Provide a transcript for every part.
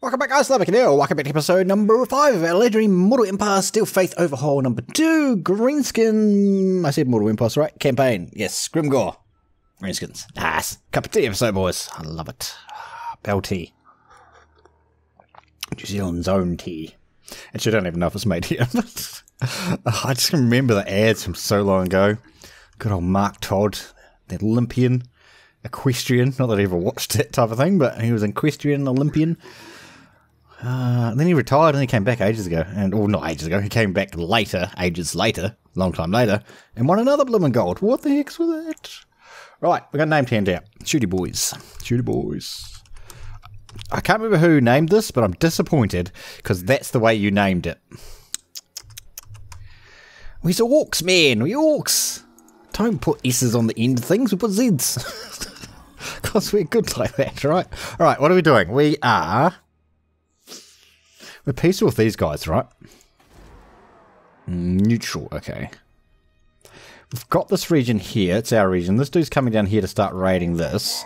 Welcome back, guys. Welcome back to episode number 5 of our legendary Mortal Empire Still Faith Overhaul number 2. Greenskin. I said Mortal Empire, right? Campaign. Yes, Grimgor. Greenskins. Nice. Cup of tea episode, boys. I love it. Bell tea. New Zealand's own tea. Actually, I don't even know if it's made here. I just remember the ads from so long ago. Good old Mark Todd, the Olympian, equestrian. Not that I ever watched that type of thing, but he was an equestrian, Olympian. Then he retired and he came back ages ago. Or not ages ago, he came back later, ages later, long time later, and won another blooming gold. What the heck's with that? Right, we got a name to hand out. Shooty Boyz. Shooty Boyz. I can't remember who named this, but I'm disappointed because that's the way you named it. We're orcs, man. We're orcs. Don't put S's on the end of things, we put Z's. Because we're good like that, right? Alright, what are we doing? We're peaceful with these guys, right? Neutral, okay. We've got this region here. It's our region. This dude's coming down here to start raiding this.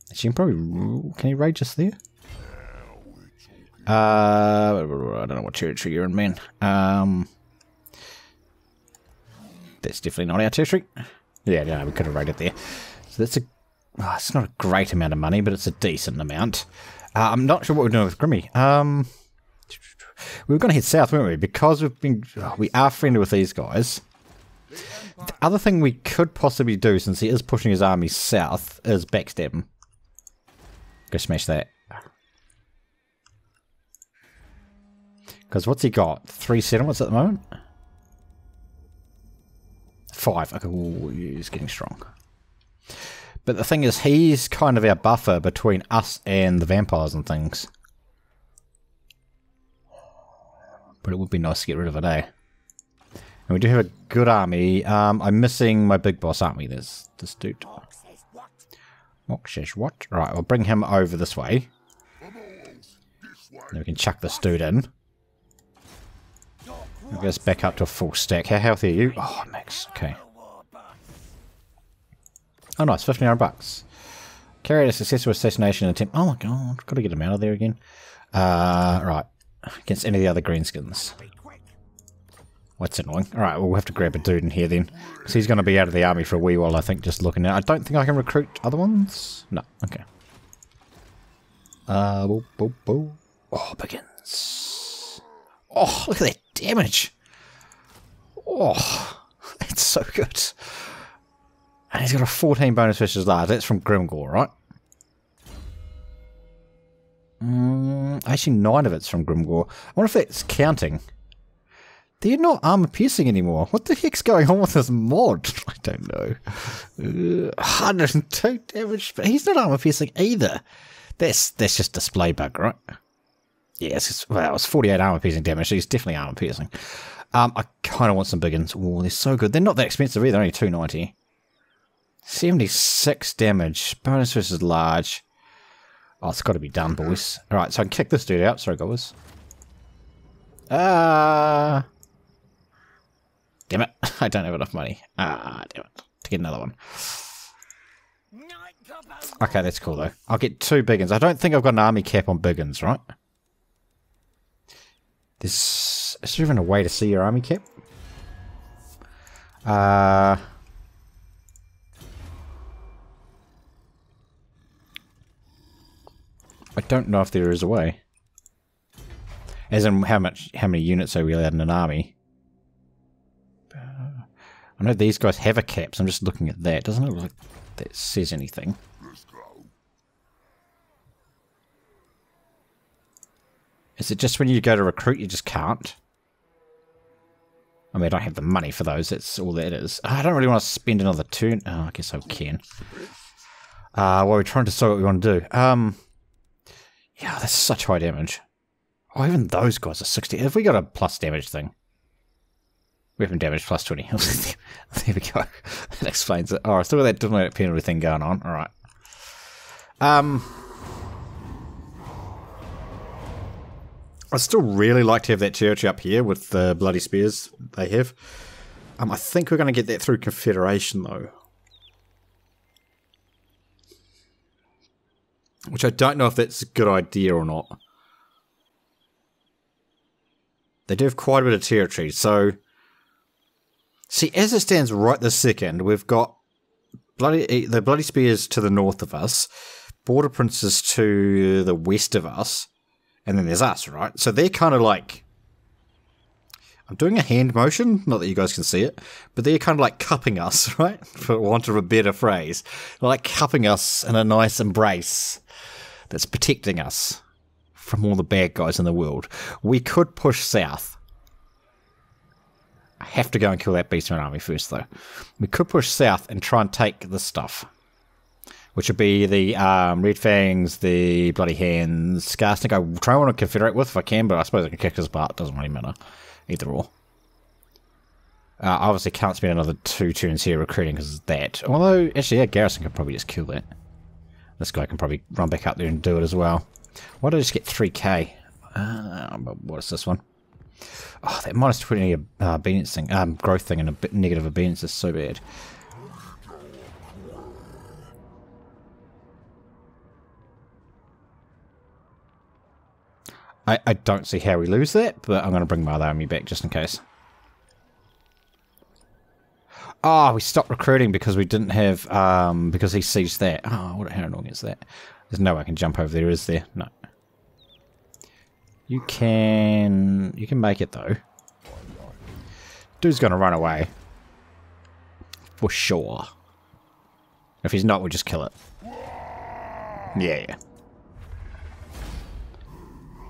Actually, can he raid just there? I don't know what territory you're in, man. That's definitely not our territory. Yeah, no, we could have raided there. So that's it's not a great amount of money, but it's a decent amount. I'm not sure what we're doing with Grimmy. We were going to head south, weren't we? Because we are friendly with these guys. The other thing we could possibly do, since he is pushing his army south, is backstab him. Go smash that. Because what's he got? 3 settlements at the moment? 5. Okay, ooh, he's getting strong. But the thing is, he's kind of our buffer between us and the vampires and things. But it would be nice to get rid of it, eh? And we do have a good army. I'm missing my big boss army. There's this dude. Mock says what? Right, I'll bring him over this way. Then we can chuck this dude in. We'll get us back up to a full stack. How healthy are you? Oh, max. Okay. Oh, nice. 1,500 bucks. Carried a successful assassination attempt. Oh my god. Got to get him out of there again. Right. Against any of the other greenskins. What's annoying? Alright, we'll have to grab a dude in here then. Because he's going to be out of the army for a wee while, I think, just looking at. I don't think I can recruit other ones. No. Okay. Oh, begins. Oh, look at that damage. Oh, that's so good. And he's got a 14 bonus versus large. That's from Grimgor, right? Actually, 9 of it's from Grimgor. I wonder if that's counting. They're not armor piercing anymore. What the heck's going on with this mod? I don't know. 102 damage, but he's not armor piercing either. That's just display bug, right? Yeah, well, it's 48 armor piercing damage, so he's definitely armor piercing. I kind of want some big ones. Oh, they're so good. They're not that expensive either, only 290. 76 damage. Bonus versus large. Oh, it's got to be done, boys. Alright, so I can kick this dude out. Sorry, guys. Damn it. I don't have enough money. Damn it. To get another one. Okay, that's cool, though. I'll get 2 big ones. I don't think I've got an army cap on big ones, right? Is there even a way to see your army cap? I don't know if there is a way. As in how many units are we allowed in an army? I know these guys have a cap, so I'm just looking at that. Doesn't look like that says anything. Is it just when you go to recruit you just can't? I mean, I don't have the money for those, that's all that is. I don't really want to spend another turn. Oh, I guess I can. Well, we're trying to decide what we want to do. Yeah, that's such high damage. Oh, even those guys are 60. Have we got a plus damage thing? Weapon damage plus 20. There we go. That explains it. Oh, I still got that diplomatic penalty thing going on. Alright. I'd still really like to have that territory up here with the bloody spears they have. I think we're going to get that through Confederation, though. which I don't know if that's a good idea or not. They do have quite a bit of territory, so... See, as it stands right this second, we've got the Bloody Spears to the north of us, Border Princes to the west of us, and then there's us, right? So they're kind of like... I'm doing a hand motion, not that you guys can see it, but they're kind of like cupping us, right? For want of a better phrase. They're like cupping us in a nice embrace that's protecting us from all the bad guys in the world. We could push south. I have to go and kill that Beastman army first, though. We could push south and try and take this stuff, which would be the Red Fangs, the Bloody Hands, Skarsnik. I try and want to confederate with if I can, but I suppose I can kick his butt. Doesn't really matter. Either or. I obviously can't spend another 2 turns here recruiting because of that. Although, actually, yeah, Garrison could probably just kill that. This guy can probably run back up there and do it as well. Why did I just get 3k? What is this one? Oh, that minus 20 obedience thing, growth thing and a bit negative obedience is so bad. I don't see how we lose that, but I'm going to bring my other army back just in case. Oh, we stopped recruiting because we didn't have, because he sieged that. Oh, how annoying is that? There's no way I can jump over there, is there? No. You can make it though. Dude's going to run away. For sure. If he's not, we'll just kill it. Yeah.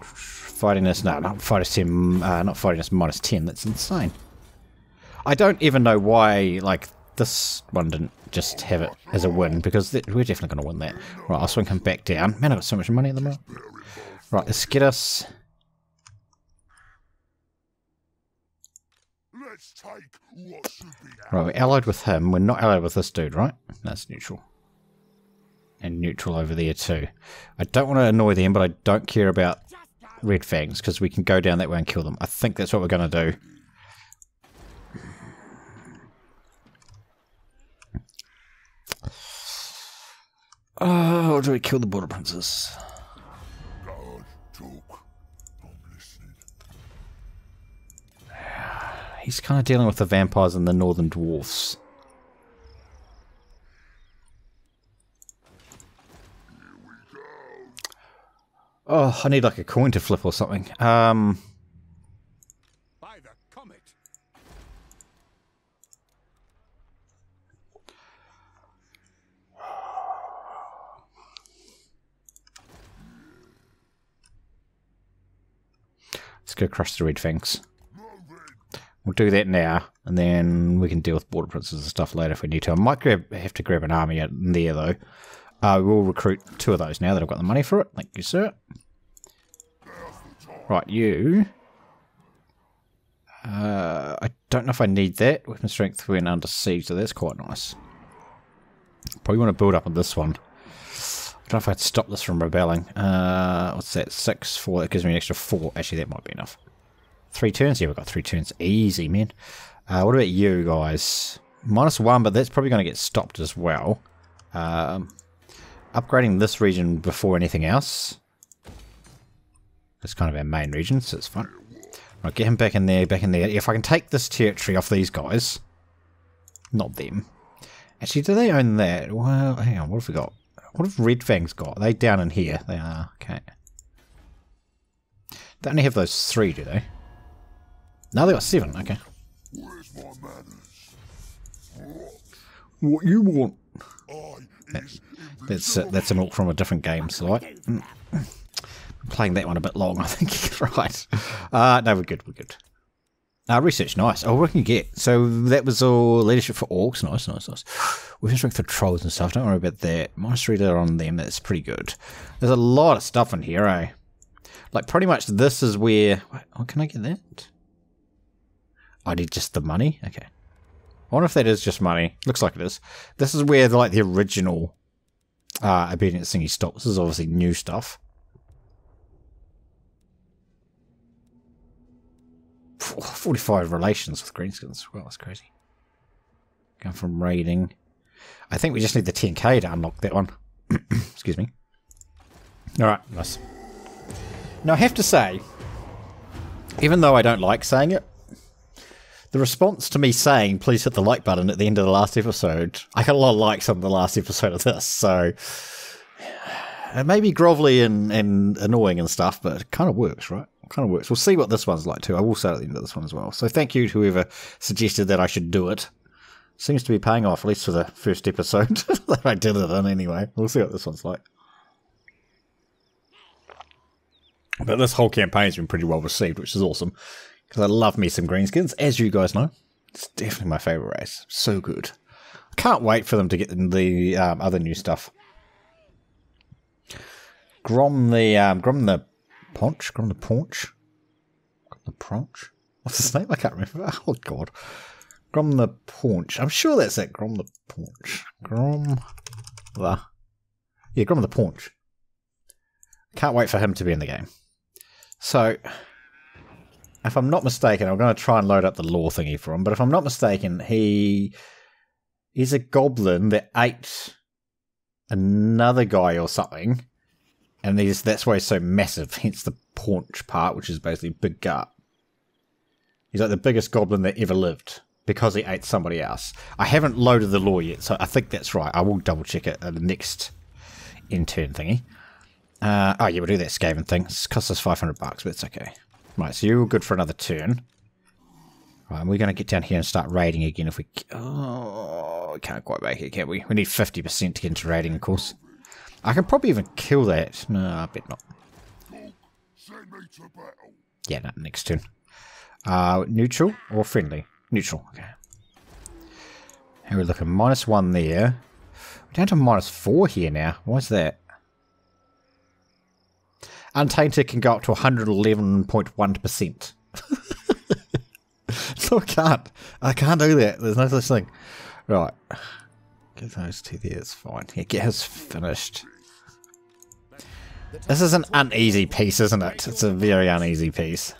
Fighting this, no, not fighting this 10, not fighting this minus 10, that's insane. I don't even know why, like, this one didn't just have it as a win, because we're definitely going to win that. Right, I'll swing him back down. Man, I've got so much money at the moment. Right, let's get us... Right, we're allied with him. We're not allied with this dude, right? That's neutral. And neutral over there too. I don't want to annoy them, but I don't care about Red Fangs, because we can go down that way and kill them. I think that's what we're going to do. Oh, or do we kill the Border Princes? He's kind of dealing with the vampires and the northern dwarfs. Oh, I need like a coin to flip or something. By the comet. Let's go crush the Red Fangs. We'll do that now, and then we can deal with Border Princes and stuff later if we need to. I might have to grab an army out in there, though. We'll recruit 2 of those now that I've got the money for it. Thank you, sir. Right, you. I don't know if I need that. Weapon strength when under siege, so that's quite nice. Probably want to build up on this one. I don't know if I can stop this from rebelling. What's that? 6, 4. That gives me an extra 4. Actually, that might be enough. 3 turns? Yeah, we've got 3 turns. Easy, man. What about you guys? -1, but that's probably going to get stopped as well. Upgrading this region before anything else. That's kind of our main region, so it's fun. Right, get him back in there, back in there. If I can take this territory off these guys. Not them. Actually, do they own that? Well, hang on, what have we got? What have Red Fangs got? Are they down in here? They are, okay. They only have those 3, do they? No, they got 7, okay. Where's my manners? What you want? That's an orc from a different game, so I'm playing that one a bit long, I think. Right. No, we're good, we're good. Research, nice. Oh, what can you get? So that was all leadership for orcs. Nice, nice, nice. Weapon strength for trolls and stuff. Don't worry about that. -3 there on them. That's pretty good. There's a lot of stuff in here, eh? Like, pretty much this is where... Oh, can I get that? I need just the money? Okay. I wonder if that is just money. Looks like it is. This is where, like, the original obedience thingy stops. This is obviously new stuff. 45 relations with Greenskins. Well, that's crazy. Going from raiding. I think we just need the 10k to unlock that one. Excuse me. Alright, nice. Now I have to say, even though I don't like saying it, the response to me saying please hit the like button at the end of the last episode, I got a lot of likes on the last episode of this, so it may be grovelly and annoying and stuff, but it kind of works, right? It kind of works. We'll see what this one's like too. I will say at the end of this one as well. So thank you to whoever suggested that I should do it. Seems to be paying off, at least for the first episode that I did it in anyway. We'll see what this one's like. But this whole campaign's been pretty well received, which is awesome. Because I love me some Greenskins, as you guys know. It's definitely my favourite race. So good. I can't wait for them to get the other new stuff. Grom the Paunch? What's his name? I can't remember. Oh, God. Grom the Paunch. I'm sure that's it. Grom the Paunch. Grom the Paunch. Can't wait for him to be in the game. So, if I'm not mistaken, I'm going to try and load up the lore thingy for him, but if I'm not mistaken, he's a goblin that ate another guy or something, and that's why he's so massive, hence the paunch part, which is basically big gut. He's like the biggest goblin that ever lived, because he ate somebody else. I haven't loaded the lore yet, so I think that's right. I will double check it at the next intern thingy. Oh yeah, we'll do that Skaven thing. It costs us $500, but it's okay. Right, so you're good for another turn. Right, and we're going to get down here and start raiding again if we... Oh, can't quite make it, can we? We need 50% to get into raiding, of course. I can probably even kill that. No, I bet not. Yeah, no, next turn. Neutral or friendly? Neutral, okay. Here we're looking, -1 there. We're down to -4 here now. Why's that? Untainted can go up to 111.1%. No, I can't. I can't do that. There's no such thing. Right. Get those two there. It's fine. Yeah, get his finished. This is an uneasy piece, isn't it? It's a very uneasy piece.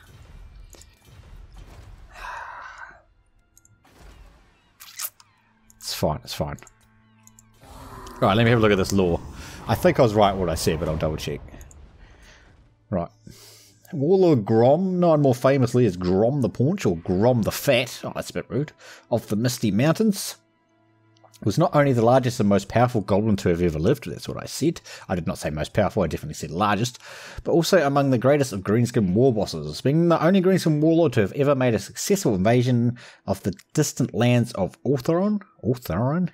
It's fine. It's fine. Right, let me have a look at this lore. I think I was right what I said, but I'll double check. Right. Warlord Grom, known more famously as Grom the Paunch or Grom the Fat, oh that's a bit rude, of the Misty Mountains, was not only the largest and most powerful goblin to have ever lived, that's what I said. I did not say most powerful, I definitely said largest, but also among the greatest of Greenskin war bosses, being the only Greenskin warlord to have ever made a successful invasion of the distant lands of Ulthuan.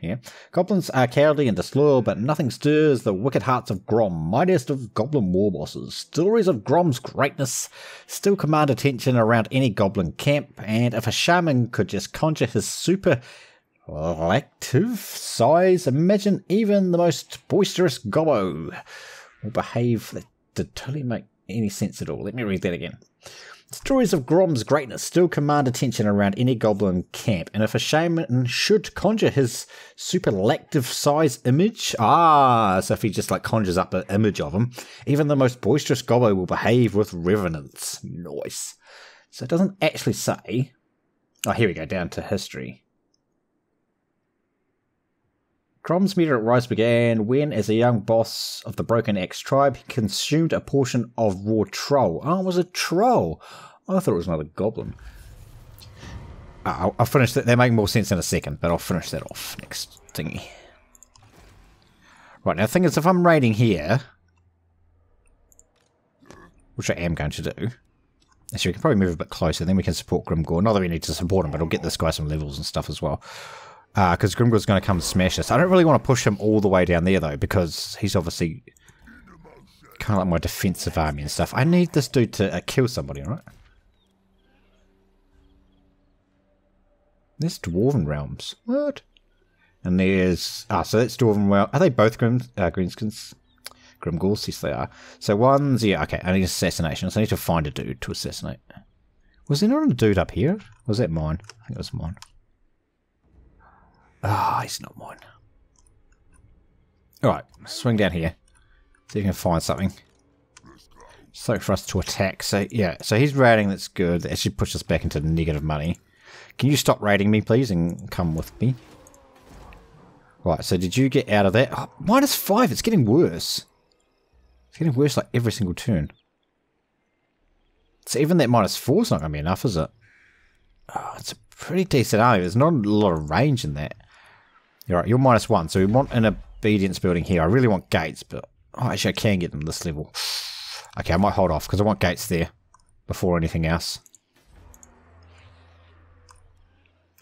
Yeah. Goblins are cowardly and disloyal, but nothing stirs the wicked hearts of Grom, mightiest of goblin war bosses. Stories of Grom's greatness still command attention around any goblin camp, and if a shaman could just conjure his super collective size, imagine even the most boisterous gobbo will behave. That did totally make any sense at all. Let me read that again. Stories of Grom's greatness still command attention around any goblin camp, and if a shaman should conjure his superlative size image, so if he just like conjures up an image of him, even the most boisterous gobbo will behave with reverence. Nice. So it doesn't actually say. Oh, here we go, down to history. Grom's meteoric rise began when, as a young boss of the Broken Axe tribe, he consumed a portion of raw troll. Oh, it was a troll. I thought it was another goblin. I'll finish that. They make more sense in a second, but I'll finish that off next thingy. Right, now the thing is, if I'm raiding here, which I am going to do, actually we can probably move a bit closer, then we can support Grimgor. Not that we need to support him, but I'll get this guy some levels and stuff as well. Because Grimgor's going to come and smash us. I don't really want to push him all the way down there, though, because he's obviously kind of like my defensive army and stuff. I need this dude to kill somebody, right? There's Dwarven Realms. What? And there's... so that's Dwarven Realms. Are they both Greenskins? Grimgors? Yes, they are. So one's... Yeah, okay. I need assassination. So I need to find a dude to assassinate. Was there not a dude up here? Was that mine? I think it was mine. He's not mine. Alright, swing down here. See if you can find something. So for us to attack. So yeah, so he's raiding, that's good. That actually pushes us back into negative money. Can you stop raiding me, please, and come with me? Right, so did you get out of that? Oh, -5, it's getting worse. It's getting worse like every single turn. So even that -4 is not going to be enough, is it? Oh, it's a pretty decent army. There's not a lot of range in that. You're right, you're -1, so we want an obedience building here. I really want gates, but actually I can get them this level. Okay, I might hold off because I want gates there before anything else.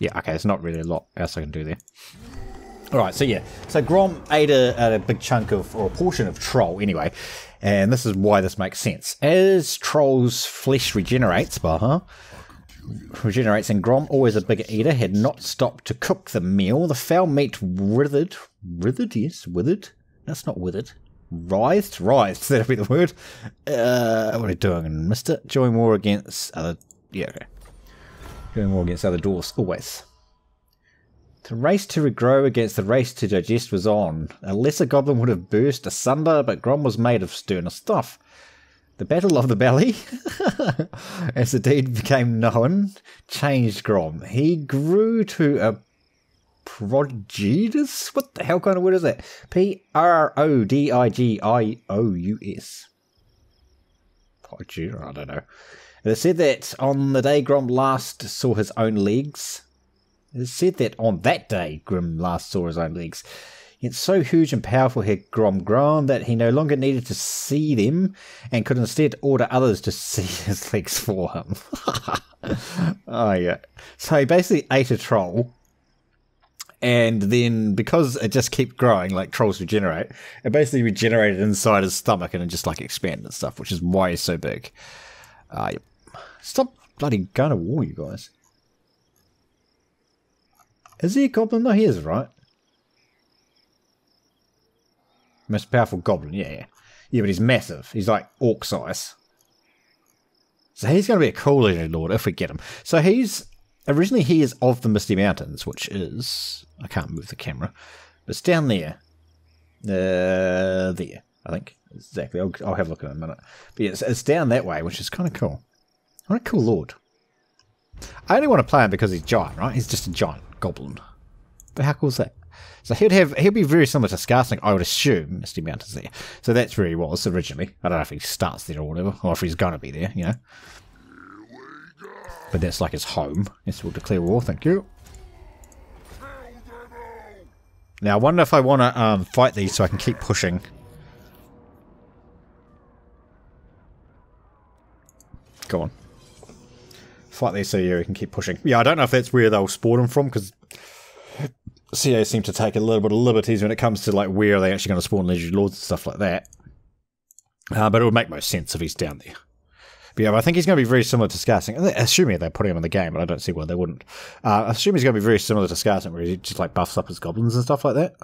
Yeah, okay, there's not really a lot else I can do there. Alright, so yeah. So Grom ate a big chunk of, or a portion of Troll anyway. And this is why this makes sense. As Troll's flesh regenerates, regenerates, and Grom, always a bigger eater, had not stopped to cook the meal. The foul meat withered. Yes, withered. That's not withered. Writhed, that'll be the word. What are you doing, mister? Join war against other... Yeah, okay. Join war against other dwarfs, always. The race to regrow against the race to digest was on. A lesser goblin would have burst asunder, but Grom was made of sterner stuff. The Battle of the Belly, as the deed became known, changed Grom. He grew to a prodigious? What the hell kind of word is that? Prodigious. Prodigious? I don't know. It is said that on the day Grom last saw his own legs... It is said that on that day Grom last saw his own legs. Yet so huge and powerful had Grom grown that he no longer needed to see them and could instead order others to see his legs for him. Oh yeah. So he basically ate a troll, and then because it just kept growing like trolls regenerate, it basically regenerated inside his stomach and it just like expanded and stuff, which is why he's so big. Yep. Stop bloody going to war, you guys. Is he a goblin? No, he is, right? Most powerful goblin, yeah. Yeah, but he's massive. He's like orc size. So he's going to be a cool legendary lord if we get him. So he's... Originally he is of the Misty Mountains, which is... I can't move the camera. But it's down there. There, I think. Exactly. I'll have a look in a minute. But yeah, it's down that way, which is kind of cool. What a cool lord. I only want to play him because he's giant, right? He's just a giant goblin. But how cool is that? So he'll be very similar to Skarsnik, I would assume. Misty Mountains there. So that's where he was originally. I don't know if he starts there or whatever, or if he's going to be there, you know. But that's like his home. Yes, we'll declare war, thank you. Now I wonder if I want to fight these so I can keep pushing. Go on. Fight these so you can keep pushing. Yeah, I don't know if that's where they'll spawn them from, because CA seem to take a little bit of liberties when it comes to like where are they actually going to spawn legendary lords and stuff like that. But it would make most sense if he's down there. But yeah, I think he's going to be very similar to Skarsnik. Assuming they're putting him in the game, but I don't see why they wouldn't. I assume he's going to be very similar to Skarsnik, where he just like buffs up his goblins and stuff like that.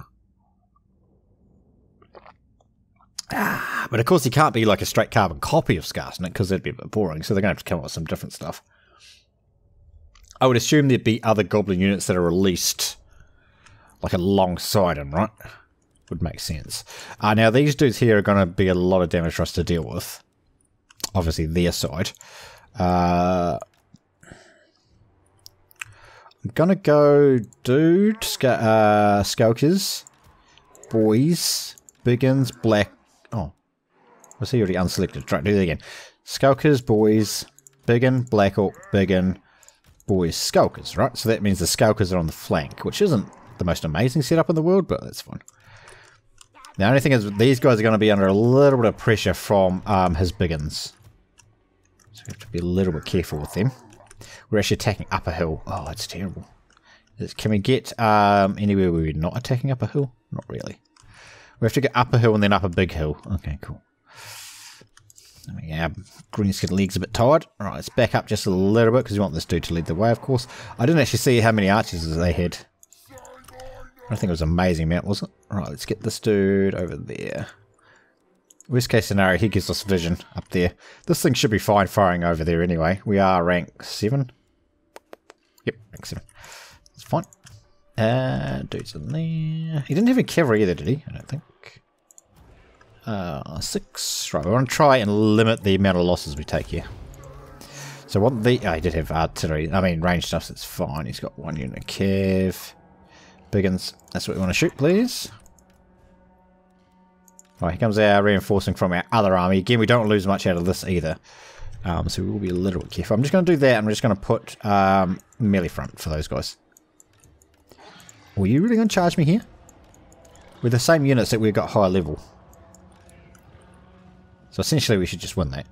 But of course he can't be like a straight carbon copy of Skarsnik, because that'd be a bit boring, so they're going to have to come up with some different stuff. I would assume there'd be other goblin units that are released like alongside him, right? Would make sense. Now these dudes here are going to be a lot of damage for us to deal with. Obviously their side. I'm going to go dude, Skulkers, Boyz, Biggins, Black... Oh, was he already unselected? Try to do that again. Skulkers, Boyz, Biggin, Black Orc, Biggin, Boyz, Skulkers, right? So that means the Skulkers are on the flank, which isn't the most amazing setup in the world, but that's fine. The only thing is these guys are going to be under a little bit of pressure from his Biggins. So we have to be a little bit careful with them. We're actually attacking up a hill. Oh, that's terrible. Can we get anywhere where we're not attacking up a hill? Not really. We have to get up a hill and then up a big hill. Okay, cool. Yeah, Greenskin leg's a bit tired. Alright, let's back up just a little bit because we want this dude to lead the way, of course. I didn't actually see how many archers they had. I don't think it was an amazing amount, was it? Alright, let's get this dude over there. Worst case scenario, he gives us vision up there. This thing should be fine firing over there anyway. We are rank 7. Yep, rank 7. That's fine. Dude's in there. He didn't have any cavalry either, did he? I don't think. 6. Right, we want to try and limit the amount of losses we take here. So what the... Oh, he did have artillery. I mean, range stuff, so it's fine. He's got 1 unit of cav. Biggins, that's what we want to shoot, please. Right, here comes our reinforcing from our other army. Again, we don't lose much out of this either. So we will be a little bit careful. I'm just going to do that. I'm just going to put melee front for those guys. Are you really going to charge me here? With the same units that we've got higher level. So essentially we should just win that.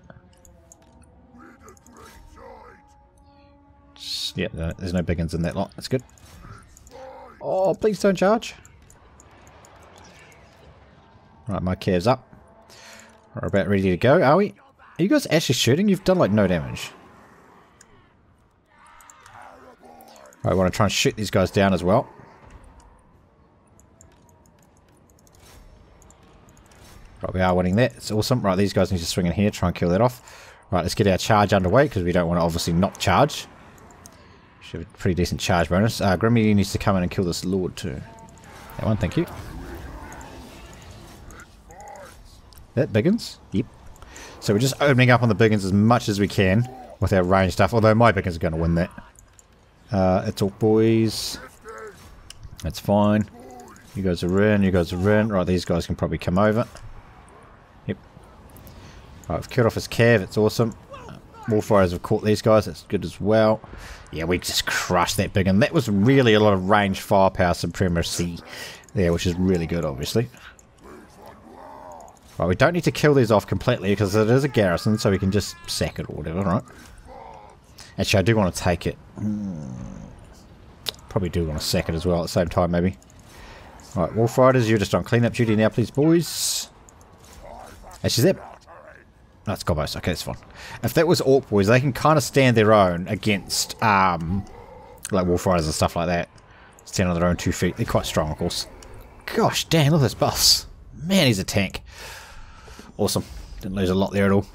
Yeah, there's no big uns in that lot. That's good. Oh, please don't charge. Right, my cave's up. We're about ready to go, are we? Are you guys actually shooting? You've done like no damage. Right, I want to try and shoot these guys down as well. Right, we are winning that. It's awesome. Right, these guys need to swing in here, try and kill that off. Right, let's get our charge underway because we don't want to obviously not charge. Should have a pretty decent charge bonus. Grimmy needs to come in and kill this lord too. That one, thank you. That biggins? Yep. So we're just opening up on the biggins as much as we can with our range stuff, although my biggins are going to win that. It's all boys. That's fine. You guys are in, you guys are in. Right, these guys can probably come over. Yep. Right, we've killed off his cav, it's awesome. Warfighters have caught these guys, that's good as well. Yeah, we just crushed that biggin. That was really a lot of range firepower supremacy there, which is really good, obviously. Right, we don't need to kill these off completely because it is a garrison, so we can just sack it or whatever, right? Actually, I do want to take it. Probably do want to sack it as well at the same time, maybe. Right, Wolf Riders, you're just on cleanup duty now, please, boys. Actually, that... No, it's Gobos. Okay, that's fine. If that was Orc Boys, they can kind of stand their own against, like, Wolf Riders and stuff like that. Stand on their own 2 feet. They're quite strong, of course. Gosh, damn, look at this boss. Man, he's a tank. Awesome. Didn't lose a lot there at all.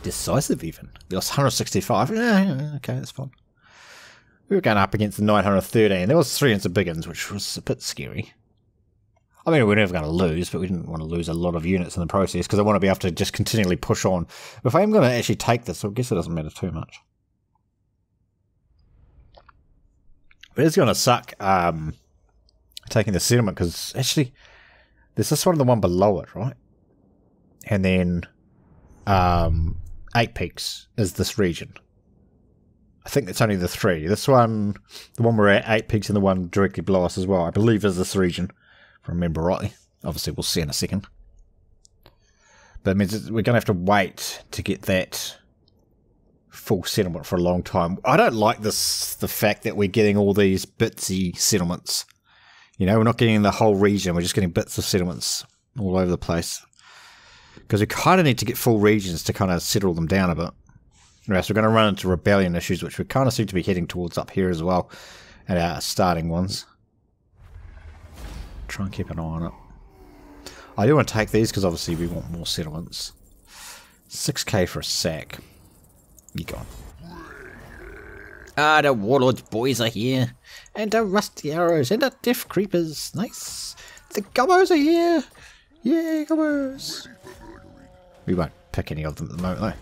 Decisive, even. We lost 165. Okay, that's fine. We were going up against the 913. There was 3 into big uns, which was a bit scary. I mean, we're never going to lose, but we didn't want to lose a lot of units in the process because I want to be able to just continually push on. If I am going to actually take this, I guess it doesn't matter too much. But it's going to suck taking the settlement because actually there's this one and the one below it, right? And then 8 Peaks is this region. I think that's only the 3. This one, the one we're at, 8 Peaks, and the one directly below us as well, I believe is this region, if I remember rightly. Obviously, we'll see in a second. But it means we're going to have to wait to get that full settlement for a long time. I don't like this, the fact that we're getting all these bitsy settlements. You know, we're not getting the whole region, we're just getting bits of settlements all over the place. Because we kind of need to get full regions to kind of settle them down a bit. Right, so we're going to run into rebellion issues, which we kind of seem to be heading towards up here as well, at our starting ones. Try and keep an eye on it. I do want to take these because obviously we want more settlements. 6k for a sack. You gone. Ah, the warlords boys are here. And the rusty arrows and the death creepers. Nice. The gobbos are here. Yeah, gobbos. We won't pick any of them at the moment though.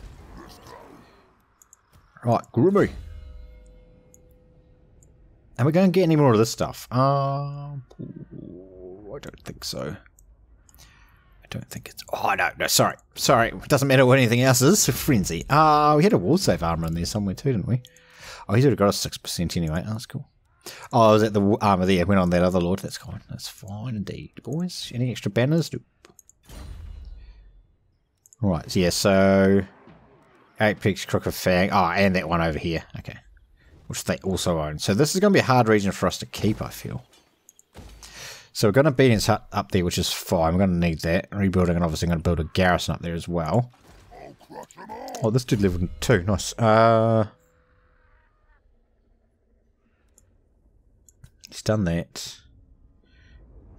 Right, Grimmy. Are we going to get any more of this stuff? I don't think so. I don't think it's... Oh, no, sorry. Sorry, it doesn't matter what anything else is. Frenzy. We had a wall safe armor in there somewhere too, didn't we? Oh, he's already got us 6% anyway. Oh, that's cool. Oh, I was at the armor there. Went on that other lord. That's fine. That's fine indeed, boys. Any extra banners? Nope. Right, yeah, so... 8 Peaks, Crook of Fang. Oh, and that one over here. Okay. Which they also own. So this is going to be a hard region for us to keep, I feel. So we're going to beat his hut up there, which is fine. We're going to need that. Rebuilding, and obviously going to build a garrison up there as well. Oh, this dude level 2. Nice. He's done that.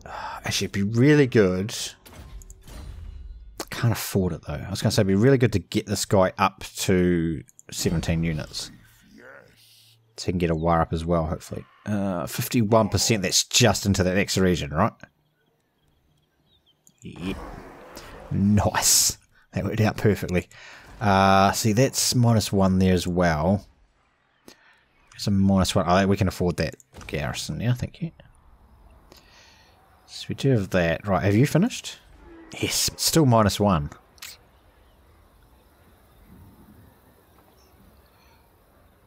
Actually, it'd be really good... Can't afford it though. I was going to say it'd be really good to get this guy up to 17 units. So he can get a wire up as well, hopefully. 51%, that's just into that next region, right? Yep. Nice. That worked out perfectly. See, that's -1 there as well. It's a -1. Oh, we can afford that garrison now, thank you. So we do have that. Right, have you finished? Yes, still -1.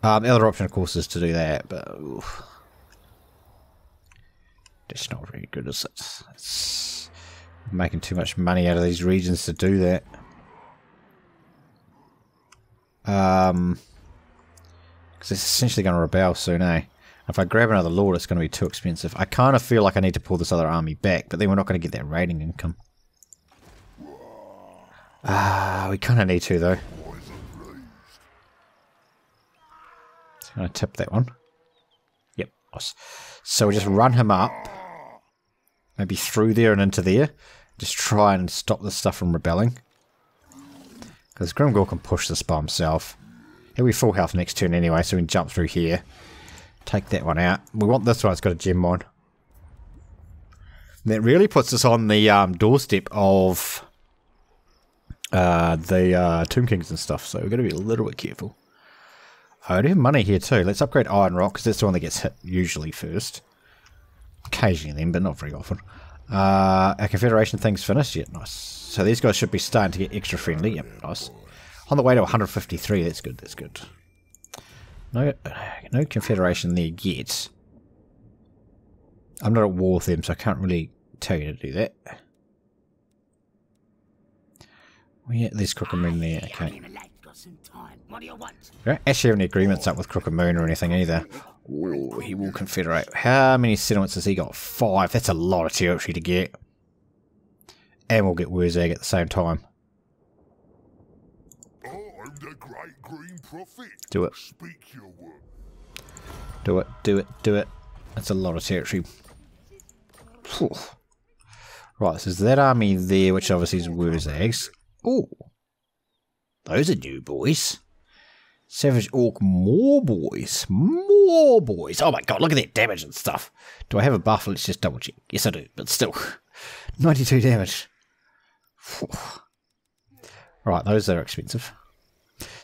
The other option, of course, is to do that, but oof. That's not very good, is it? It's making too much money out of these regions to do that. Because it's essentially going to rebel soon, eh? If I grab another lord, it's going to be too expensive. I kind of feel like I need to pull this other army back, but then we're not going to get that raiding income. We kind of need to, though. So I'm going to tip that one. Yep. So we just run him up. Maybe through there and into there. Just try and stop this stuff from rebelling. Because Grimgor can push this by himself. He'll be full health next turn anyway, so we can jump through here. Take that one out. We want this one, it's got a gem mod. And that really puts us on the doorstep of the Tomb Kings and stuff, so we've got to be a little bit careful. I do have money here too. Let's upgrade Iron Rock, because that's the one that gets hit usually first. Occasionally then, but not very often. Our Confederation thing's finished. Yep, nice. So these guys should be starting to get extra friendly. Yep, nice. On the way to 153, that's good, that's good. No Confederation there yet. I'm not at war with them, so I can't really tell you to do that. Yeah, there's Crooked Moon there, okay. We don't actually have any agreements up with Crooked Moon or anything either. Ooh, he will confederate. How many settlements has he got? 5. That's a lot of territory to get. And we'll get Wurzag at the same time. I'm the great green prophet. Do it. Speak your word. Do it, do it, do it. That's a lot of territory. Whew. Right, so there's that army there, which obviously is Wurzags. Oh, those are new boys. Savage Orc, more boys. More boys. Oh my god, look at that damage and stuff. Do I have a buff? Let's just double check. Yes, I do, but still. 92 damage. Whew. Right, those are expensive.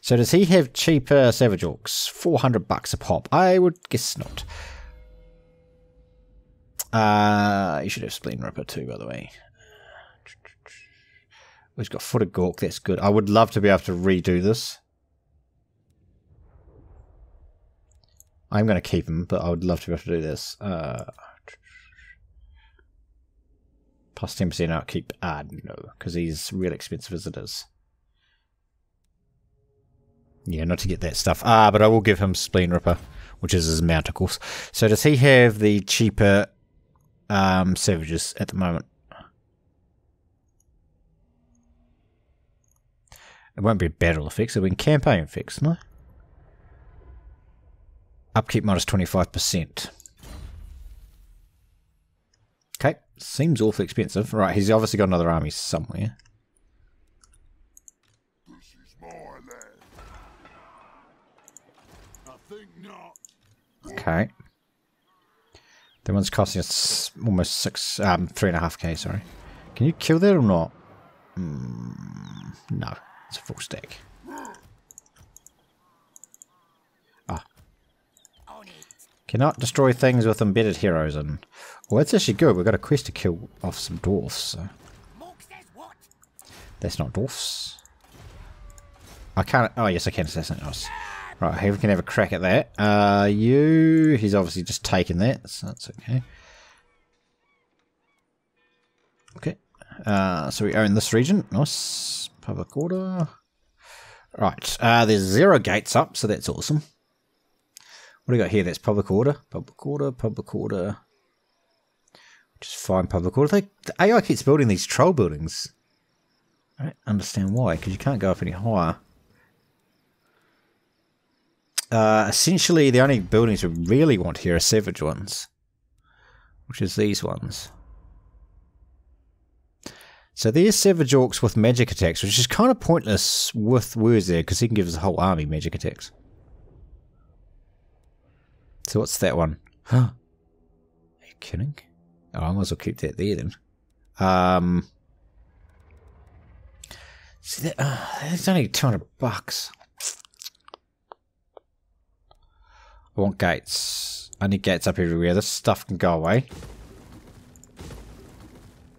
So does he have cheaper Savage Orcs? $400 a pop. I would guess not. You should have Spleen Ripper too, by the way. He's got Footed Gork, that's good. I would love to be able to redo this. I'm going to keep him, but I would love to be able to do this. Plus 10% outkeep. No, because he's real expensive as it is. Yeah, not to get that stuff. But I will give him Spleen Ripper, which is his mount, of course. So does he have the cheaper savages at the moment? It won't be battle effects, it'll be campaign effects, no? Upkeep minus 25%. Okay, seems awfully expensive. Right, he's obviously got another army somewhere. This is my land. I think not. Okay. That one's costing us almost 3.5k, sorry. Can you kill that or not? No, it's a full stack. Cannot destroy things with embedded heroes in. Well, that's actually good. We've got a quest to kill off some dwarfs. So. That's not dwarfs. I can't. Oh, yes, I can. So that's something else. Right, here we can have a crack at that. He's obviously just taken that, so that's okay. Okay. So we own this region. Nice. Public order. Right. There's 0 gates up, so that's awesome. What do we got here? That's public order. Public order, public order. Just fine public order. The AI keeps building these troll buildings. I don't understand why, because you can't go up any higher. Essentially, the only buildings we really want here are savage ones. Which is these ones. So there's savage orcs with magic attacks, which is kind of pointless with Wurzag, because he can give us a whole army magic attacks. So what's that one? Huh? Are you kidding? Oh, I might as well keep that there then. See that? That's only $200. I want gates. I need gates up everywhere. This stuff can go away.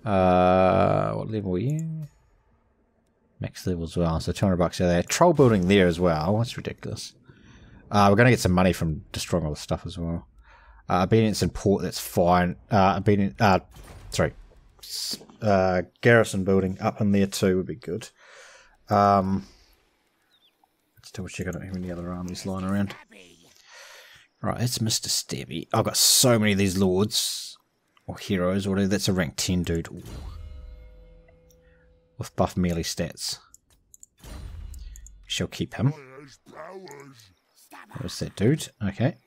What level are you? Max level as well, so 200 bucks out there. Troll building there as well. That's ridiculous. We're going to get some money from destroying all the stuff as well. Obedience and port, that's fine. Garrison building up in there too would be good. Let's double check I don't have any other armies lying around. Right, that's Mr. Stabby. I've got so many of these lords, or heroes, or whatever. That's a rank 10 dude. Ooh. With buff melee stats. Shall keep him. Where's that dude? Okay.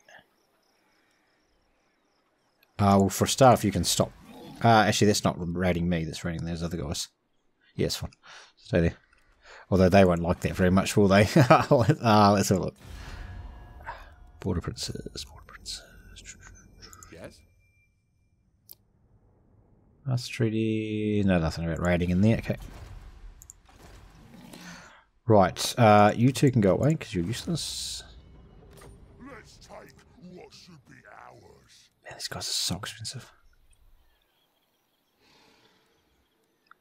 Well, for a start, if you can stop. Actually, that's not raiding me, that's raiding those other guys. Yeah, it's fine. Stay there. Although they won't like that very much, will they? Let's have a look. Border princes, border princes. Yes. Last treaty. No, nothing about raiding in there. Okay. Right, you two can go away because you're useless. Let's take what should be ours. Man, these guys are so expensive.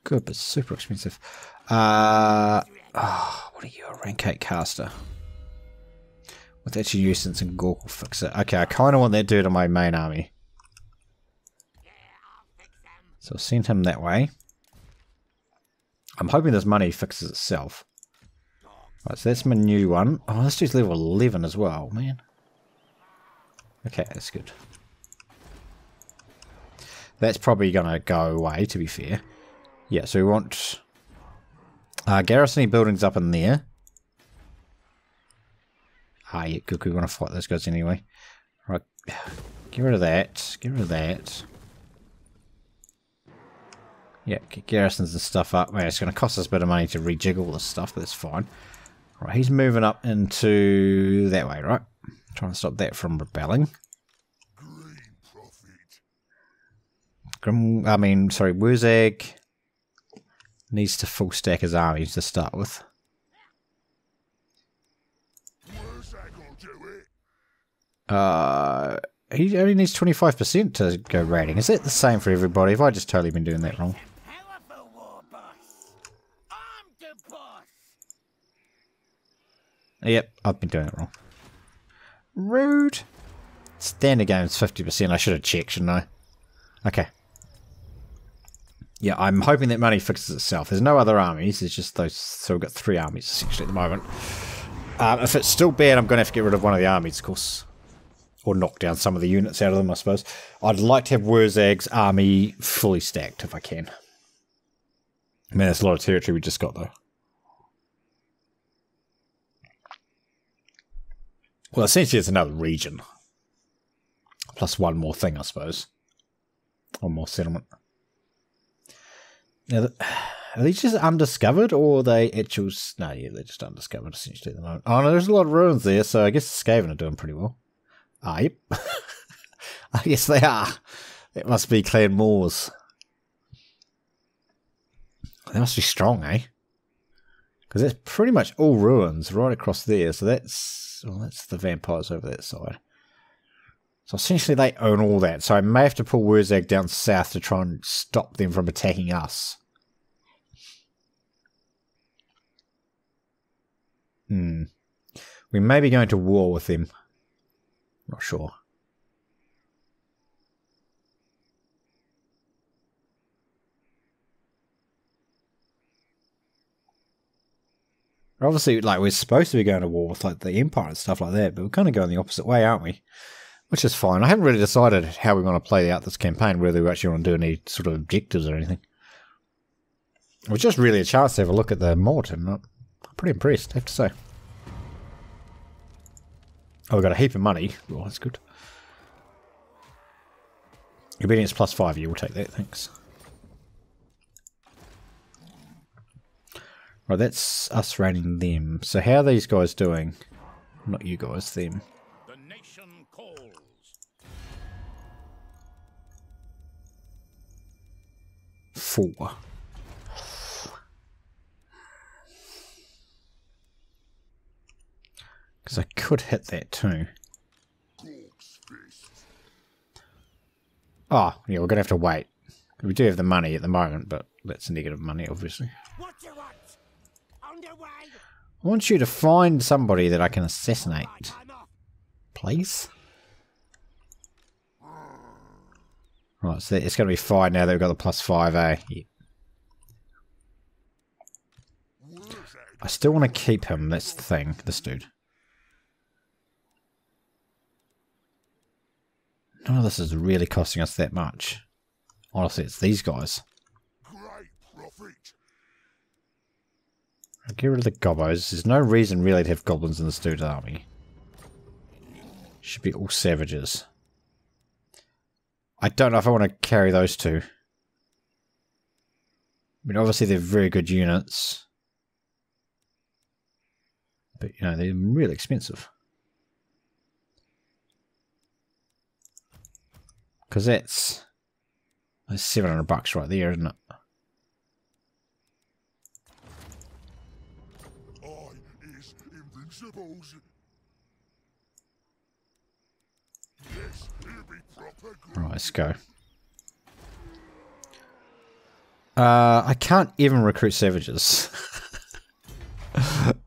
Good, but super expensive. What are you, a rank 8 caster? With actually nuisance and Gork will fix it. Okay, I kind of want that dude on my main army. So I'll send him that way. I'm hoping this money fixes itself. Right, so that's my new one. Oh, this dude's level 11 as well, man. Okay, that's good. That's probably going to go away, to be fair. Yeah, so we want garrison buildings up in there. Yeah, good. We want to fight those guys anyway. Right, get rid of that. Get rid of that. Yeah, get garrisons and stuff up. Man, it's going to cost us a bit of money to rejig all this stuff, but that's fine. Right, he's moving up into that way, right? Trying to stop that from rebelling. Wurzag needs to full stack his armies to start with. He only needs 25% to go raiding. Is that the same for everybody? Have I just totally been doing that wrong? Yep, I've been doing it wrong. Rude. Standard game's 50%. I should have checked, shouldn't I? Okay. Yeah, I'm hoping that money fixes itself. There's no other armies. There's just those. So we've got 3 armies essentially at the moment. If it's still bad, I'm going to have to get rid of one of the armies, of course. Or knock down some of the units out of them, I suppose. I'd like to have Wurzag's army fully stacked, if I can. Man, that's a lot of territory we just got, though. Well, essentially it's another region. Plus one more thing, I suppose. One more settlement. Now, are these just undiscovered, or are they actual... No, yeah, they're just undiscovered, essentially, at the moment. Oh, no, there's a lot of ruins there, so I guess the Skaven are doing pretty well. Yep. I guess they are. It must be Clan Moors. They must be strong, eh? Because that's pretty much all ruins right across there, so that's... Well, that's the vampires over that side. So essentially they own all that. So I may have to pull Wurzag down south to try and stop them from attacking us. We may be going to war with them. Not sure. Obviously, like, we're supposed to be going to war with, like, the Empire and stuff like that, but we're kind of going the opposite way, aren't we? Which is fine. I haven't really decided how we want to play out this campaign, whether we actually want to do any sort of objectives or anything. It was just really a chance to have a look at the mod, and I'm pretty impressed, I have to say. Oh, we got a heap of money. Oh, that's good. Obedience +5, yeah, we'll take that, thanks. Right, that's us raiding them. So how are these guys doing? Not you guys, them. The nation calls. 4. Because I could hit that too. Oh, yeah, we're going to have to wait. We do have the money at the moment, but that's negative money, obviously. What you want? On the way. I want you to find somebody that I can assassinate. I'm off. Please? Right, so it's going to be fine now that we've got the +5, eh? Yeah. I still want to keep him, that's the thing, this dude. None of this is really costing us that much. Honestly, it's these guys. Great profit. Get rid of the gobbos. There's no reason really to have goblins in this dude's army. Should be all savages. I don't know if I want to carry those two. I mean, obviously they're very good units. But, you know, they're really expensive. Because that's $700 right there, isn't it? I is invincibles. Yes, he'll be proper good. Right, let's go. I can't even recruit savages.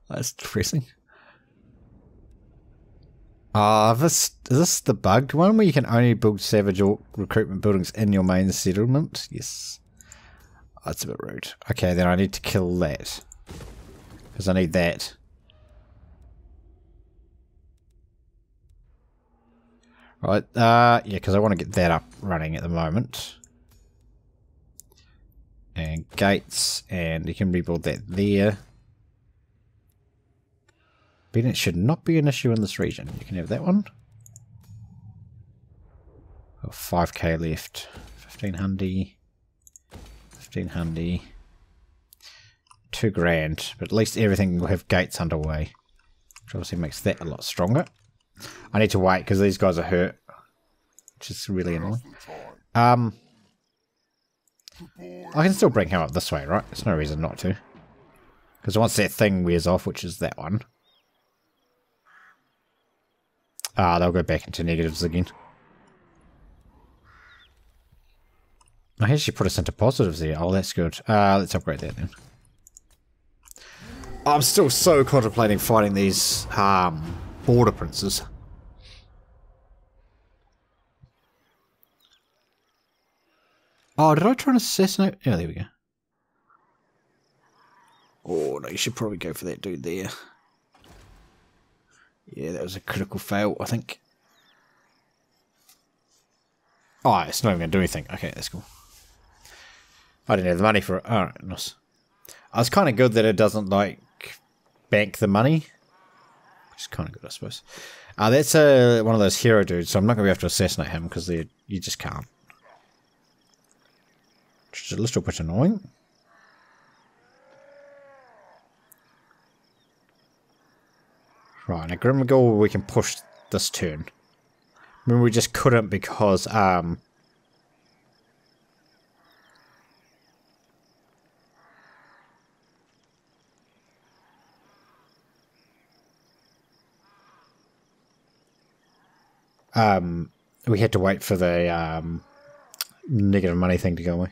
That's depressing. Is this the bugged one where you can only build savage or recruitment buildings in your main settlement? Yes. That's a bit rude. Okay, then I need to kill that. Because I need that. Right, yeah, because I want to get that up running at the moment. And gates, and you can rebuild that there. But it should not be an issue in this region. You can have that one. Oh, 5k left. 1500. 1500. 2 grand. But at least everything will have gates underway. Which obviously makes that a lot stronger. I need to wait because these guys are hurt. Which is really annoying. I can still bring him up this way, right? There's no reason not to. Because once that thing wears off, which is that one. They'll go back into negatives again. I actually put us into positives there. Oh, that's good. Let's upgrade that then. I'm still so contemplating fighting these border princes. Oh, did I try and assassinate? Yeah, there we go. Oh, no, you should probably go for that dude there. Yeah, that was a critical fail, I think. Oh, it's not even going to do anything. Okay, that's cool. I didn't have the money for it. Alright, nice. It's kind of good that it doesn't, like, bank the money. Which is kind of good, I suppose. That's one of those hero dudes, so I'm not going to be able to assassinate him because you just can't. Which is a little bit annoying. Right, now Grimgor we can push this turn. Remember we just couldn't because we had to wait for the negative money thing to go away.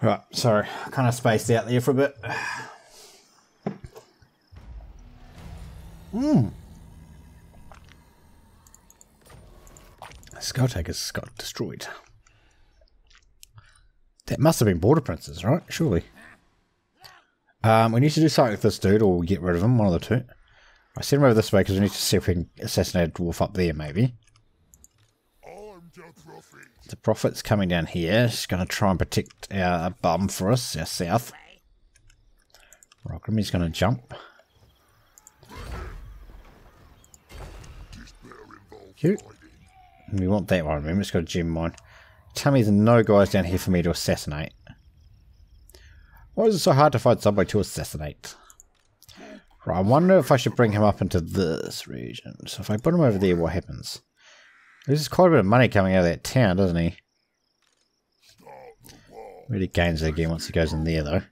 Right, sorry, I kind of spaced out there for a bit. Skulltaker's got destroyed. That must have been border princes, right? Surely. We need to do something with this dude or get rid of him, one of the two. I send him over this way because we need to see if we can assassinate a dwarf up there, maybe. I'm the prophet. The prophet's coming down here. She's going to try and protect our bum for us, our south. Right, Grimmy's going to jump. You. We want that one. Remember, it's got a gem mine. Tell me there's no guys down here for me to assassinate. Why is it so hard to find somebody to assassinate? Right, I wonder if I should bring him up into this region. So if I put him over there, what happens? There's quite a bit of money coming out of that town, doesn't he? Really gains it again once he goes in there, though.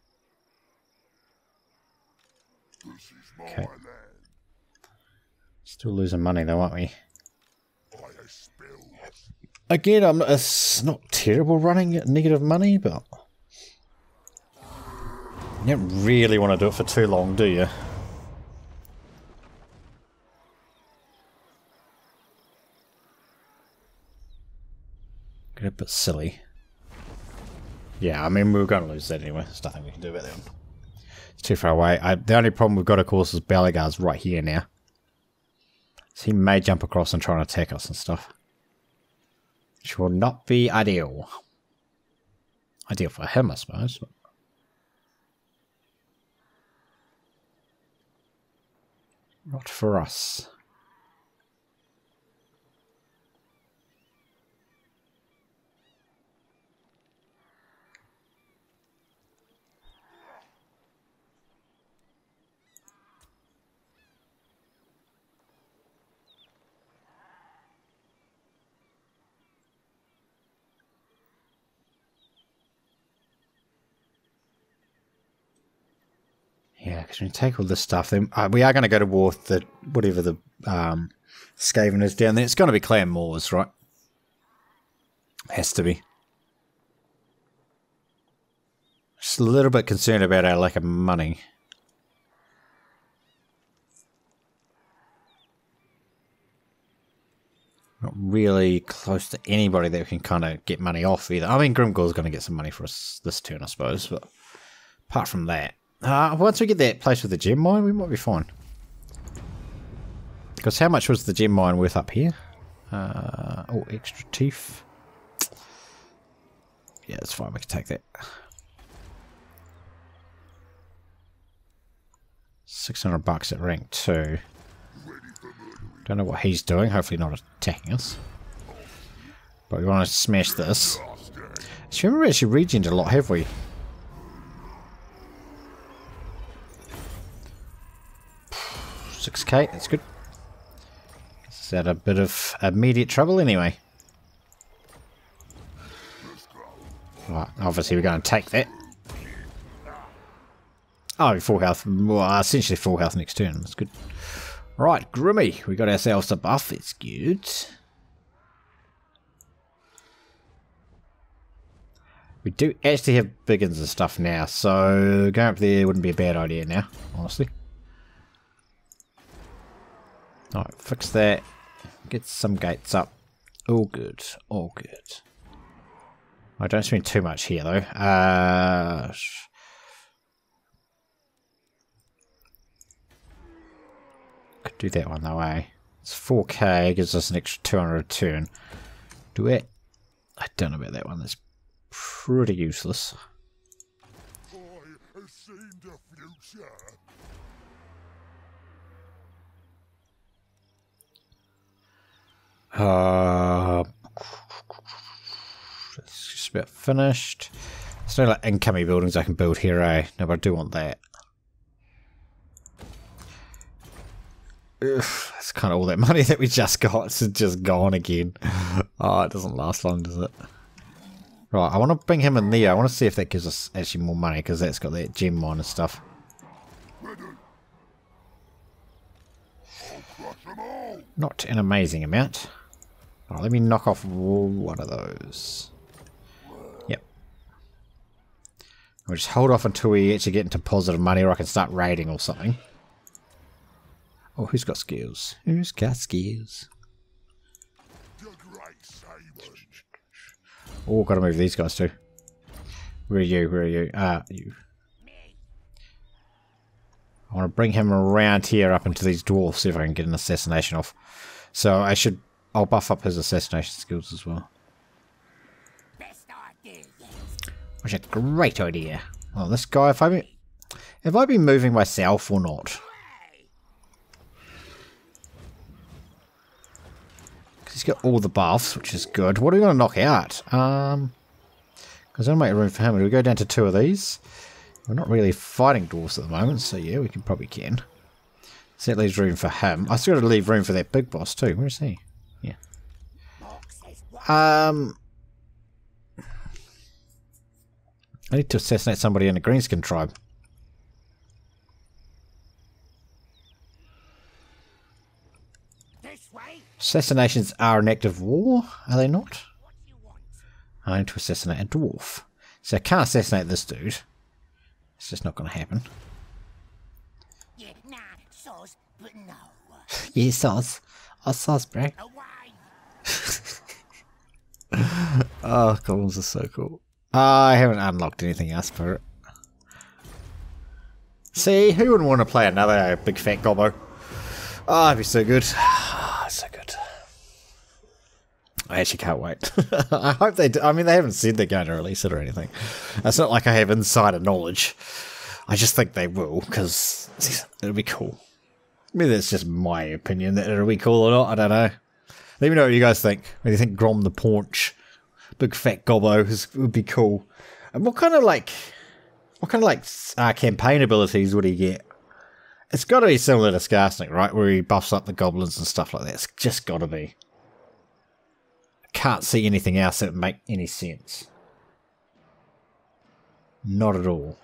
Okay. Still losing money, though, aren't we? Again, it's not terrible running at negative money, but you don't really want to do it for too long, do you? Get a bit silly. Yeah, I mean, we were going to lose that anyway. There's nothing we can do about that one. It's too far away. The only problem we've got, of course, is Balagar's right here now. So he may jump across and try and attack us and stuff. Which will not be ideal. Ideal for him, I suppose. Not for us. Yeah, because when you take all this stuff, then we are going to go to war with the whatever the Skaven is down there. It's going to be Clan Moors, right? Has to be. Just a little bit concerned about our lack of money. Not really close to anybody that we can kind of get money off either. I mean, Grimgor's going to get some money for us this turn, I suppose, but apart from that. Once we get that place with the gem mine, we might be fine. Because how much was the gem mine worth up here? Oh, extra teeth. Yeah, that's fine. We can take that. 600 bucks at rank 2. Don't know what he's doing. Hopefully not attacking us. But we want to smash this. So we actually regened a lot, have we? $6k, that's good. Is that a bit of immediate trouble anyway? Right, obviously we're going to take that. Oh, full health. Well, essentially full health next turn. That's good. Right, Grimmy. We got ourselves a buff. It's good. We do actually have biggins and stuff now, so going up there wouldn't be a bad idea now, honestly. Alright, fix that. Get some gates up. All good. All good. I don't spend too much here, though. Could do that one, though, eh? It's 4k, gives us an extra 200 a turn. Do it. I don't know about that one. That's pretty useless. I have seen the future. It's just about finished. There's no like incoming buildings I can build here, eh? No, but I do want that. Ugh, that's kind of all that money that we just got. It's just gone again. Oh, it doesn't last long, does it? Right, I want to bring him in there. I want to see if that gives us actually more money, because that's got that gem mine and stuff. Not an amazing amount. Right, let me knock off one of those. Yep. We'll just hold off until we actually get into positive money, or I can start raiding or something. Oh, who's got skills? Who's got skills? Oh, gotta move these guys too. Where are you? Where are you? You. I want to bring him around here up into these dwarfs, see if I can get an assassination off. So I'll buff up his assassination skills as well. Which is a great idea. Oh, this guy, have I been moving myself or not? He's got all the buffs, which is good. What are we going to knock out? Because I'll make room for him. Do we go down to 2 of these? We're not really fighting dwarfs at the moment, so yeah, we probably can. So that leaves room for him. I still got to leave room for that big boss too. Where is he? Yeah. I need to assassinate somebody in the Greenskin tribe. Assassinations are an act of war, are they not? I need to assassinate a dwarf. So I can't assassinate this dude. It's just not going to happen. Yeah, nah, sauce, but no. Yeah, sauce. Oh, sauce, bro. Oh, golems are so cool. I haven't unlocked anything else for it. See, who wouldn't want to play another big fat gobbo? Oh, it'd be so good. Oh, so good. I actually can't wait. I hope they do. I mean, they haven't said they're going to release it or anything. It's not like I have insider knowledge. I just think they will, because it'll be cool. Maybe that's just my opinion that it'll be cool or not. I don't know. Let me know what you guys think. What do you think Grom the Paunch, big fat gobbo, would be cool? And what kind of campaign abilities would he get? It's got to be similar to Skarsnik, right? Where he buffs up the goblins and stuff like that. It's just got to be. I can't see anything else that would make any sense. Not at all.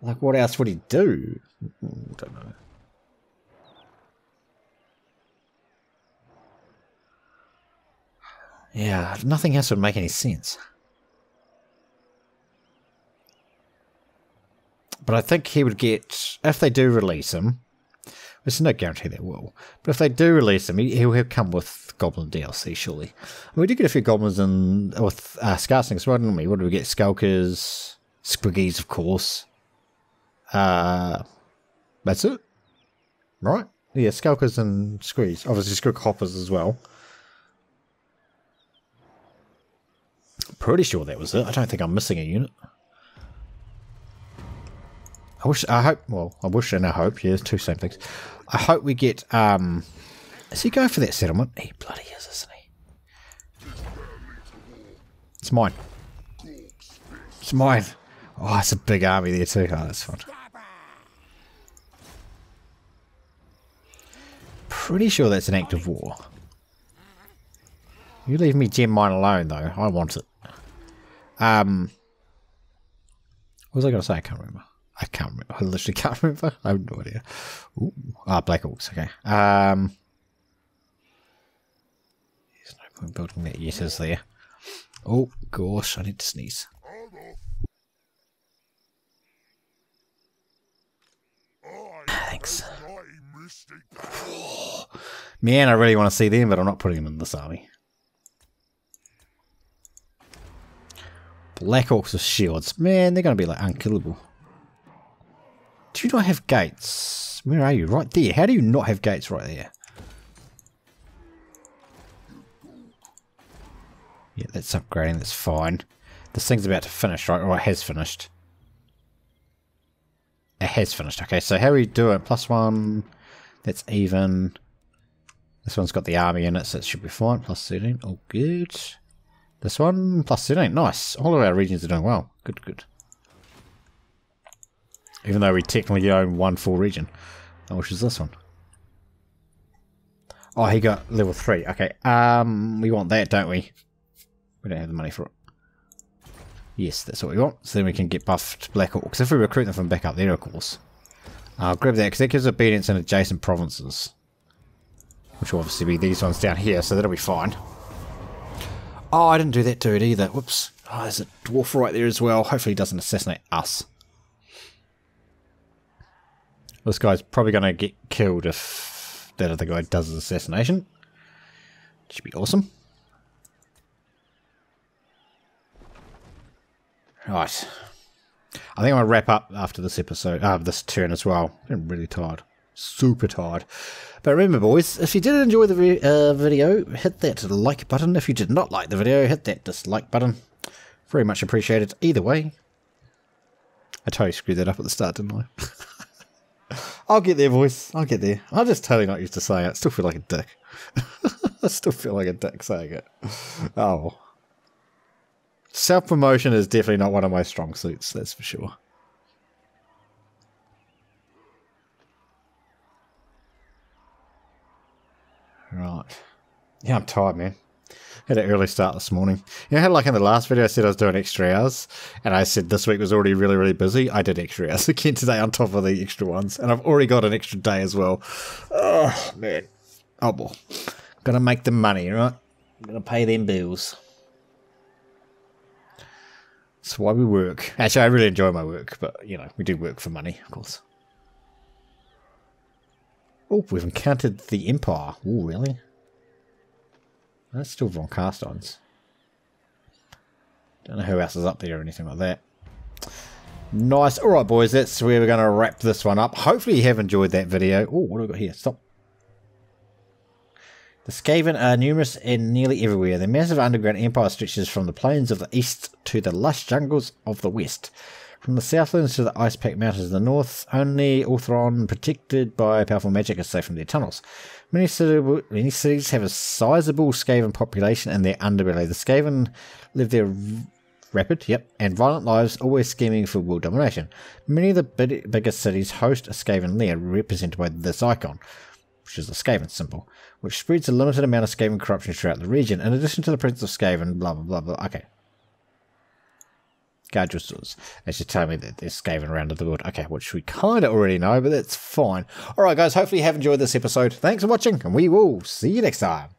Like, what else would he do? Don't know. Yeah, nothing else would make any sense. But I think he would get, if they do release him, there's no guarantee they will, but if they do release him, he'll come with Goblin DLC, surely. And we did get a few goblins in with Skarsnik as well, didn't we? What did we get? Skulkers, Squiggies, of course. That's it? Right? Yeah, Skulkers and Squiggies. Obviously, Squig Hoppers as well. Pretty sure that was it. I don't think I'm missing a unit. I wish and I hope, yeah, two same things. I hope we get, is he going for that settlement? He bloody is, isn't he? It's mine. It's mine. Oh, it's a big army there too. Oh, that's fun. Pretty sure that's an act of war. You leave me gem mine alone, though. I want it. What was I going to say? I can't remember. I literally can't remember. I have no idea. Ooh. Black Orcs, okay. There's no point building that yet, is there? Oh, gosh, I need to sneeze. Thanks. Man, I really want to see them, but I'm not putting them in this army. Black Orcs with shields. Man, they're going to be like unkillable. Do you not have gates? Where are you? Right there. How do you not have gates right there? Yeah, that's upgrading. That's fine. This thing's about to finish, right? Or it has finished. It has finished. Okay, so how are we doing? +1. That's even. This one's got the army in it, so it should be fine. +13. All good. This one, +13. Nice. All of our regions are doing well. Good, good. Even though we technically own one full region. Which is this one. Oh, he got level 3. Okay. We want that, don't we? We don't have the money for it. Yes, that's what we want. So then we can get buffed Black Orcs. If we recruit them from back up there, of course. I'll grab that, because that gives obedience in adjacent provinces. Which will obviously be these ones down here, so that'll be fine. Oh, I didn't do that to it either. Whoops. Oh, there's a dwarf right there as well. Hopefully he doesn't assassinate us. This guy's probably going to get killed if that other guy does his assassination. Should be awesome. Right. I think I'm going to wrap up after this episode, this turn as well. I'm really tired. Super tired. But remember, boys, if you did enjoy the video, hit that like button. If you did not like the video, hit that dislike button. Very much appreciated. Either way. I totally screwed that up at the start, didn't I? I'll get there, boys. I'll get there. I'm just totally not used to saying it. I still feel like a dick. I still feel like a dick saying it. Oh. Self-promotion is definitely not one of my strong suits, that's for sure. Right. Yeah, I'm tired, man. Had an early start this morning. You know how like in the last video I said I was doing extra hours, and I said this week was already really, really busy? I did extra hours again today on top of the extra ones, and I've already got an extra day as well. Oh, man. Oh, well. Gotta make the money, right? Gotta pay them bills. That's why we work. Actually, I really enjoy my work, but, you know, we do work for money, of course. Oh, we've encountered the Empire. Oh, really? That's still Von Carstons. Don't know who else is up there or anything like that. Nice. Alright, boys, that's where we're going to wrap this one up. Hopefully you have enjoyed that video. Oh, what do we got here? Stop. The Skaven are numerous and nearly everywhere. The massive underground empire stretches from the plains of the east to the lush jungles of the west. From the southlands to the ice-packed mountains of the north, only Ulthron, protected by powerful magic, is safe from their tunnels. Many cities have a sizable Skaven population in their underbelly. The Skaven live their rapid, and violent lives, always scheming for world domination. Many of the biggest cities host a Skaven lair, represented by this icon, which is the Skaven symbol, which spreads a limited amount of Skaven corruption throughout the region, in addition to the presence of Skaven, blah blah blah blah. Okay. Guard your stores. They should tell me that there's Skaven around the world. Okay, which we kind of already know, but that's fine. Alright guys, hopefully you have enjoyed this episode. Thanks for watching, and we will see you next time.